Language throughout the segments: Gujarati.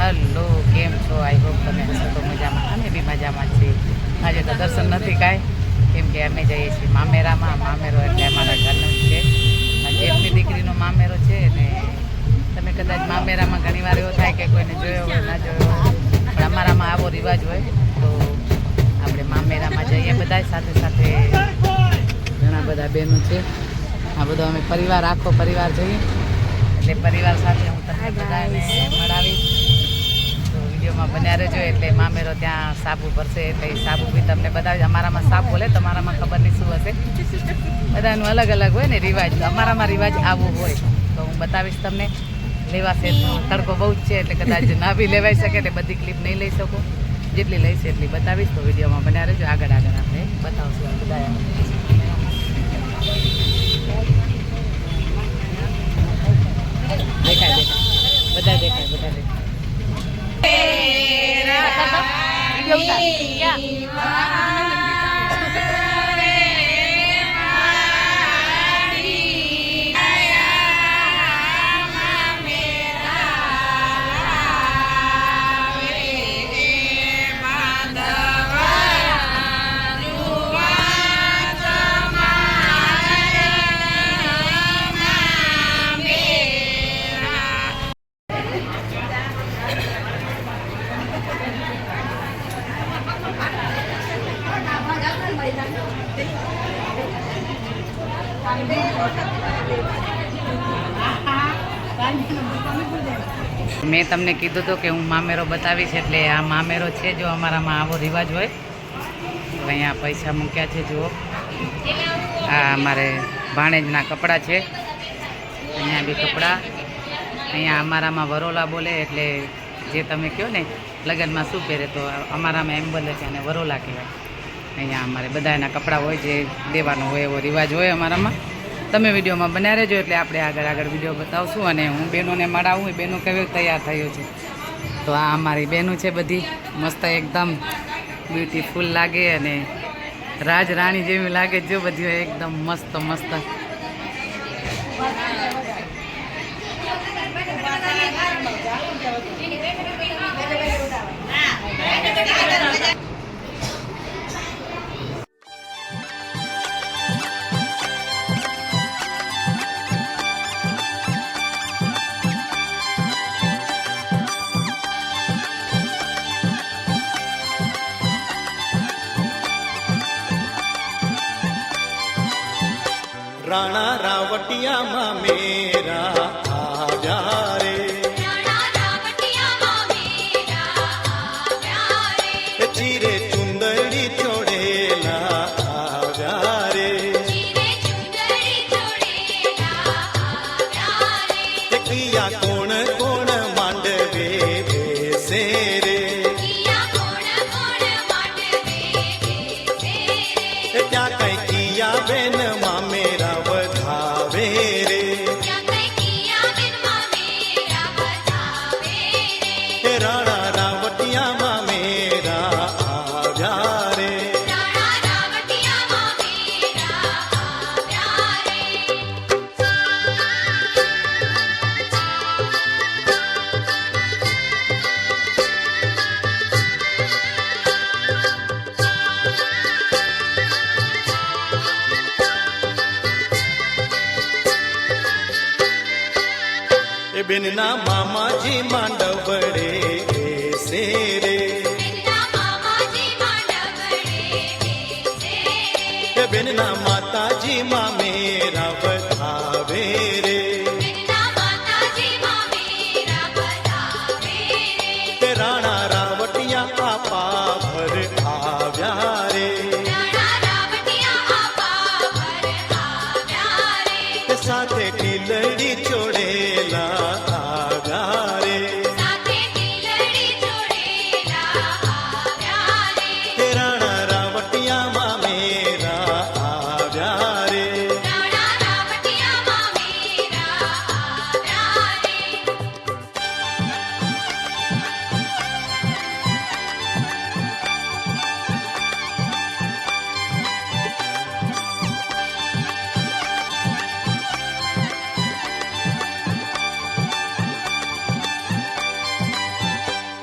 હલો, કેમ છો? આઈ હોપ તમે હશો તો મજામાં. અમે બી મજામાં છીએ. આજે તો દર્શન નથી કાંઈ, કેમ કે અમે જઈએ છીએ મામેરામાં. મામેરો એટલે અમારા ઘરનો જ છે, જેઠની દીકરીનો મામેરો છે ને. તમે કદાચ મામેરામાં ઘણી વાર એવો થાય કે કોઈને જોયો હોય ના જોયો હોય, પણ અમારામાં આવો રિવાજ હોય તો આપણે મામેરામાં જઈએ બધા સાથે સાથે. ઘણા બધા બહેનો છે, આ બધો અમે પરિવાર, આખો પરિવાર જઈએ. એટલે પરિવાર સાથે હું તમને બધાને મળાવીશ, તો વિડીયોમાં બન્યા રહેજો. એટલે મામેરો ત્યાં સાબુ ભરશે એટલે એ સાબુ બી તમને બતાવીશ. અમારામાં સાબુ બોલે, તમારામાં ખબર નહીં શું હશે, બધાનું અલગ અલગ હોય ને રિવાજ. અમારામાં રિવાજ આવું હોય તો હું બતાવીશ તમને. લેવાશે તડકો બહુ જ છે એટલે કદાચ ના બી લેવાઈ શકે, એટલે બધી ક્લિપ નહીં લઈ શકો. જેટલી લઈશે એટલી બતાવીશ, તો વિડીયોમાં બન્યા રહેજો. આગળ આપણે બતાવશું બધા. દેખાય બધા દેખાય બધા દેખાય. મેં તમને કીધું હતું કે હું મામેરો બતાવીશ, એટલે આ મામેરો છે. જો અમારામાં આવો રિવાજ હોય તો અહીંયા પૈસા મૂક્યા છે. જુઓ, આ અમારે ભાણેજના કપડાં છે. અહીંયા બી કપડાં. અહીંયા અમારામાં વરોલા બોલે, એટલે જે તમે કહો ને લગ્નમાં શું પહેરે, તો અમારામાં એમ બોલે છે અને વરોલા કહેવાય. અહીંયા અમારે બધા એના કપડાં હોય, જે દેવાનો હોય એવો રિવાજ હોય અમારામાં. તમે વિડીયોમાં બન્યા રહેજો, એટલે આપણે આગળ વિડીયો બતાવશું. અને હું બહેનોને મળાવું, એ બહેનો કેવી તૈયાર થયો છે. તો આ અમારી બહેનો છે, બધી મસ્ત એકદમ બ્યુટીફુલ લાગે અને રાજ રાણી જેવી લાગે. જો બધી એકદમ મસ્ત મસ્ત. રાણા રાવટિયામાં મેરા આવ્યા રે, ચીરે ચુંદડી ચોડેલા આવ્યા રે, કિયા કોણ કોણ માંડવે બેસે રે, ત્યાં કઈ કિયા બેન મામેરા વધાવે રે, રાણા રાવટિયામાં મેરા આવ્યા રે. એ બેનના મામાજી માંડવડે બેસે રે, એ બેનના માતાજી મામેરા વધાવે રે, તે રાણા રાવટિયા આપા ભર આવ્યા રે, સાથે ટીલડી ચોડેલા આવ્યા રે.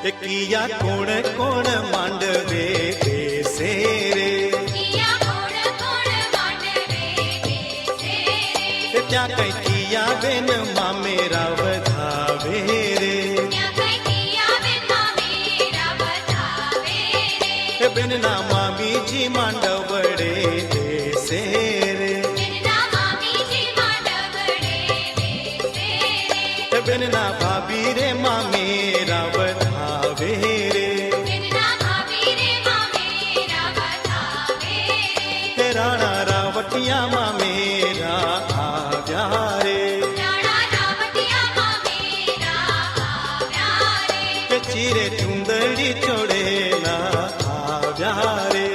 એ કિયા કોણ કોણ માંડવે બેસે રે એ ત્યાં કઈ કિયા બેન મામેરા વધાવે રે એ બેનના મામીજી માંડવડે બેસે રે એ બેનના ભાભી રે મામેરા વધાવે રે હે રાણા રાવટિયા મામેરા આવ્યા રે કે ચીરે ચુંદડી ચોડેલા આવ્યા રે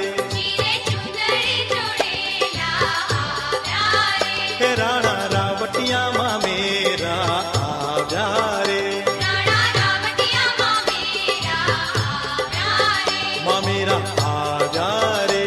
હે રાણા રાવટિયા મામેરા આવ્યા રે મામેરા આવ્યા રે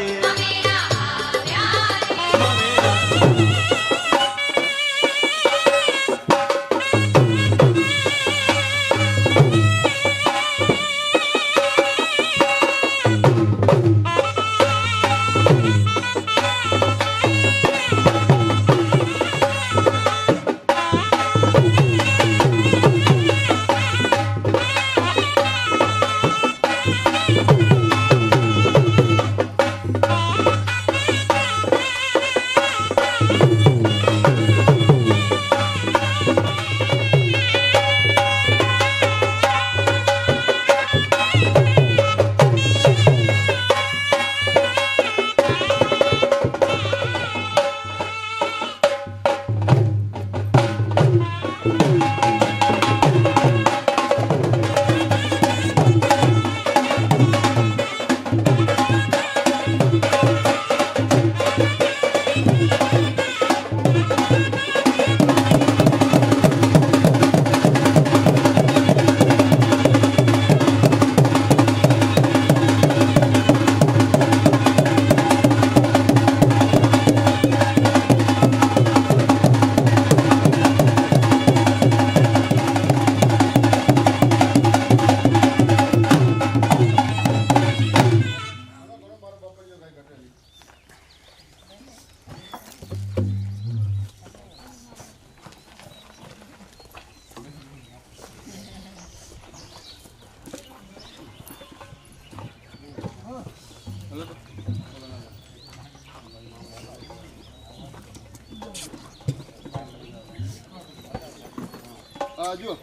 જો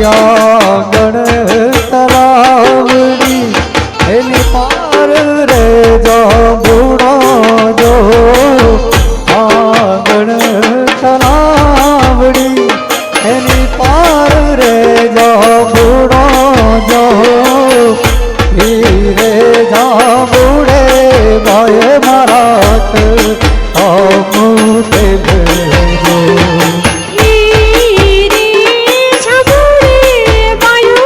આંગણ તલાવડી એની પાર રે જાંબુડો જો આંગણ તલાવડી એની પાર રે જાંબુડો જો રે જાંબુડે ગાય મારાત આમુતે જો રે જાંબુડે ગાય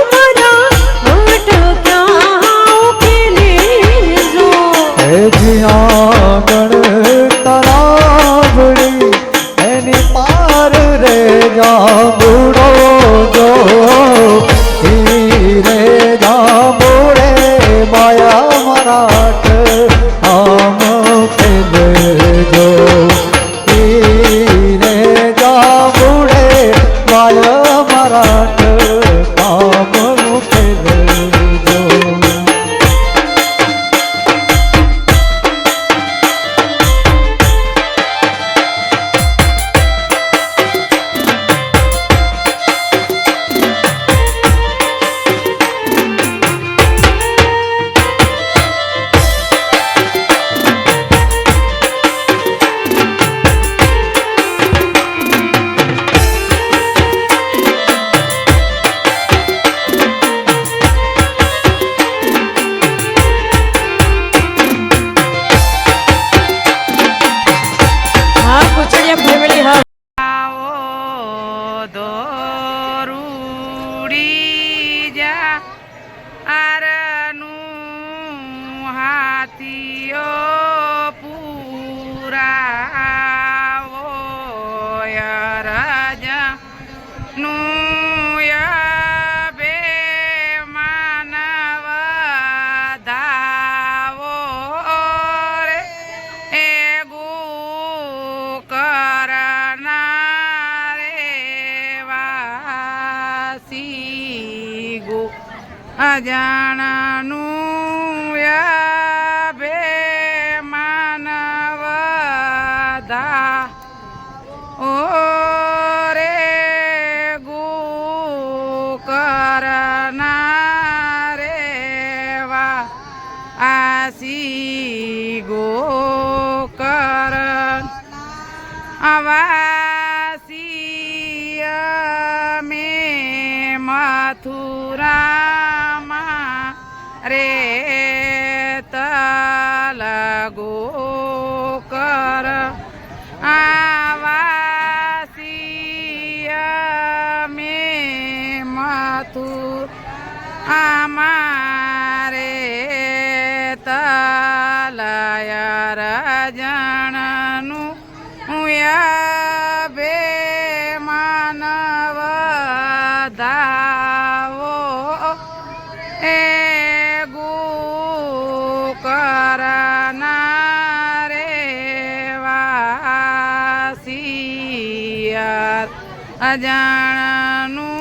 નું અભિમાન વધાવો રે એ કરનારે વાસી ગો અજાણનું અભિમાન વધાવો રે કરનારે વાસી ગો વાસી અમે મથુરામાં રે તલગો કર વાસી અમે અમારે તલયર જણનું અભિમાન વધાવો એ કરનારે વાસિયર અજાણનું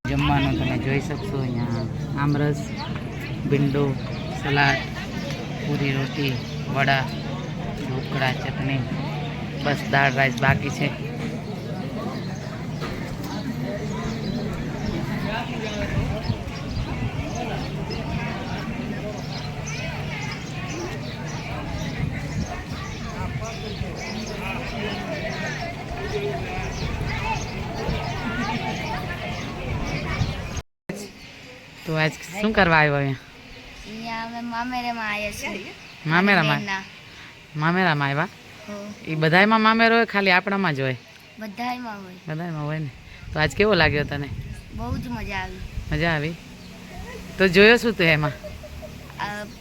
જમવાનું તમે જોઈ શકશો અહીંયા આમરસ ભીંડો સલાડ પૂરી રોટી વડા ઢોકળા ચટણી બસ દાળ રાઈસ બાકી છે. તો આજ શું કરવા આવ્યો અહીંયા? અમે મામેરામાં આવ્યા છીએ. મામેરામાં આવ્યા? એ બધાયમાં મામેરો હોય ખાલી આપણામાં જ હોય? બધાયમાં હોય. બધાયમાં હોય ને. તો આજ કેવો લાગ્યો તને? બહુ જ મજા આવી. મજા આવી? તો જોયો શું તું એમાં?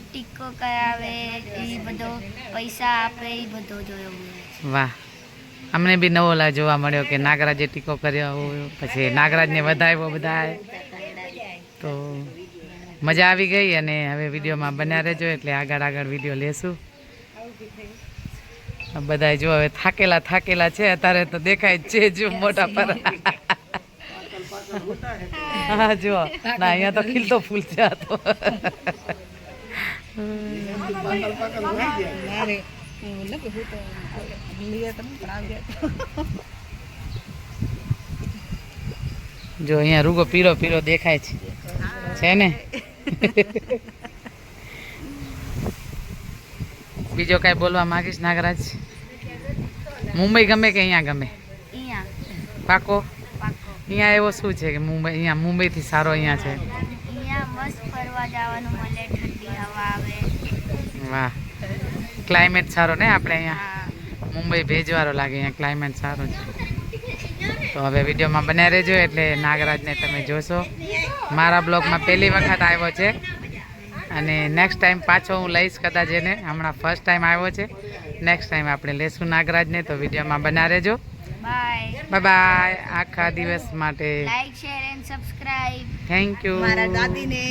ટીકો કરાવે એ બધો, પૈસા આપે એ બધો જોયો. વાહ, અમને બી નવો જોવા મળ્યો કે નાગરાજે ટીકો કર્યો, પછી નાગરાજને વધાવ્યો બધાએ. તો મજા આવી ગઈ અને હવે વિડીયોમાં બન્યા રહેજો એટલે આગળ વિડીયો લેશું. બધા જો હવે થાકેલા છે અત્યારે તો દેખાય જ છે જો મોટા પર. હા જો ના અહીંયા તો ખીલતો ફૂલ છે આ તો. જો અહીંયા રૂગો પીરો દેખાય છે ને. બીજો કાંઈ બોલવા માંગીશ નાગરાજ? મુંબઈ ગમે કે અહીંયા ગમે? પાકો? અહીંયા એવો શું છે કે અહીંયા મુંબઈથી સારો અહીંયા છે? મસ્ત ફરવા જવાનું મળે, ઠંડી હવા આવે. વાહ, ક્લાઇમેટ સારો ને આપણે અહીંયા? મુંબઈ ભેજવાળો લાગે, અહીંયા ક્લાઇમેટ સારું છે. તો હવે વિડીયોમાં બન્યા રહેજો એટલે નાગરાજને તમે જોશો. મારા બ્લોગમાં પહેલી વખત આવ્યો છે અને નેક્સ્ટ ટાઈમ પાછો હું લઈશ કદાચ એને. હમણાં ફર્સ્ટ ટાઈમ આવ્યો છે, નેક્સ્ટ ટાઈમ આપણે લેશું નાગરાજને. તો વિડીયોમાં બન્યા રહેજો. બાય. Bye bye. આખા દિવસ માટે like share and subscribe. Thank you. મારા દાદીને